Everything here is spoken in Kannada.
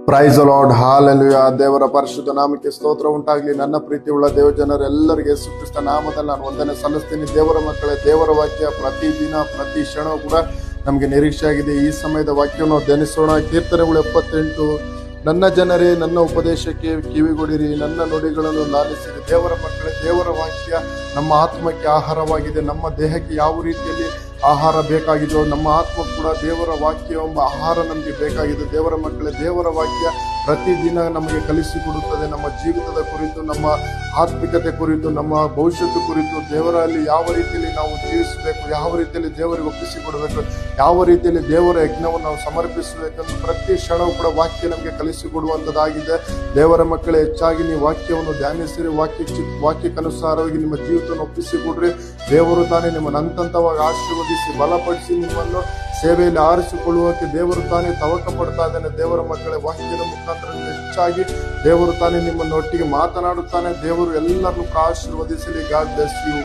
Praise the lord, hallelujah. ದೇವರ ಪರಿಶುದ್ಧ ನಾಮಕ್ಕೆ ಸ್ತೋತ್ರ ಉಂಟಾಗ್ಲಿ. ನನ್ನ ಪ್ರೀತಿಯುಳ್ಳ ದೇವಜನರೆಲ್ಲರಿಗೆ ಯೇಸು ಕ್ರಿಸ್ತ ನಾಮದಲ್ಲಿ ನಾನು ವಂದನೆ ಸಲ್ಲಿಸ್ತೀನಿ. ದೇವರ ಮಕ್ಕಳೇ, ದೇವರ ವಾಕ್ಯ ಪ್ರತಿದಿನ ಪ್ರತಿ ಕ್ಷಣ ಕೂಡ ನಮಗೆ ನಿರೀಕ್ಷೆ ಆಗಿದೆ. ಈ ಸಮಯದ ವಾಕ್ಯವನ್ನು ಧ್ಯಾನಿಸೋಣ. ಕೀರ್ತನೆಗಳು 78. ನನ್ನ ಜನರೇ, ನನ್ನ ಉಪದೇಶಕ್ಕೆ ಕಿವಿಗೊಡಿರಿ, ನನ್ನ ನುಡಿಗಳನ್ನು ಲಾಲಿಸಿರಿ. ದೇವರ ಮಕ್ಕಳೇ, ದೇವರ ವಾಕ್ಯ ನಮ್ಮ ಆತ್ಮಕ್ಕೆ ಆಹಾರವಾಗಿದೆ. ನಮ್ಮ ದೇಹಕ್ಕೆ ಯಾವ ರೀತಿಯಲ್ಲಿ ಆಹಾರ ಬೇಕಾಗಿದೆಯೋ ನಮ್ಮ ಆತ್ಮ ಕೂಡ ದೇವರ ವಾಕ್ಯ ಎಂಬ ಆಹಾರ ನಮಗೆ ಬೇಕಾಗಿದೆ. ದೇವರ ಮಕ್ಕಳೇ, ದೇವರ ವಾಕ್ಯ ಪ್ರತಿದಿನ ನಮಗೆ ಕಲಿಸಿಕೊಡುತ್ತದೆ. ನಮ್ಮ ಜೀವಿತದ ಕುರಿತು, ನಮ್ಮ ಆತ್ಮಿಕತೆ ಕುರಿತು, ನಮ್ಮ ಭವಿಷ್ಯತ್ತು ಕುರಿತು, ದೇವರಲ್ಲಿ ಯಾವ ರೀತಿಯಲ್ಲಿ ನಾವು ಜೀವಿಸಬೇಕು, ಯಾವ ರೀತಿಯಲ್ಲಿ ದೇವರಿಗೆ ಒಪ್ಪಿಸಿಕೊಡಬೇಕು, ಯಾವ ರೀತಿಯಲ್ಲಿ ದೇವರ ಯಜ್ಞವನ್ನು ನಾವು ಸಮರ್ಪಿಸಬೇಕೆಂದು ಪ್ರತಿ ಕ್ಷಣವೂ ಕೂಡ ವಾಕ್ಯ ನಮಗೆ ಕಲಿಸಿಕೊಡುವಂಥದ್ದಾಗಿದೆ. ದೇವರ ಮಕ್ಕಳೇ, ಹೆಚ್ಚಾಗಿ ನೀವು ವಾಕ್ಯವನ್ನು ಧ್ಯಾನಿಸಿರಿ. ವಾಕ್ಯಕ್ಕನುಸಾರವಾಗಿ ನಿಮ್ಮ ಜೀವಿತವನ್ನು ಒಪ್ಪಿಸಿಕೊಡ್ರಿ. ದೇವರು ತಾನೇ ನಿಮ್ಮನ್ನು ಹಂತವಾಗಿ ಆಶೀರ್ವದಿಸಿ ಬಲಪಡಿಸಿ ನಿಮ್ಮನ್ನು ಸೇವೆಯಲ್ಲಿ ಆರಿಸಿಕೊಳ್ಳುವಂತೆ ದೇವರು ತಾನೇ ತವಕ ಪಡ್ತಾ ಇದ್ದಾನೆ. ದೇವರ ಮಕ್ಕಳೇ, ವಾಕ್ಯದ ಮುಖಾಂತರ ಹೆಚ್ಚಾಗಿ ದೇವರು ತಾನೇ ನಿಮ್ಮನ್ನು ಒಟ್ಟಿಗೆ ಮಾತನಾಡುತ್ತಾನೆ. ದೇವರು ಎಲ್ಲರನ್ನು ಆಶೀರ್ವದಿಸಲಿ. God bless you.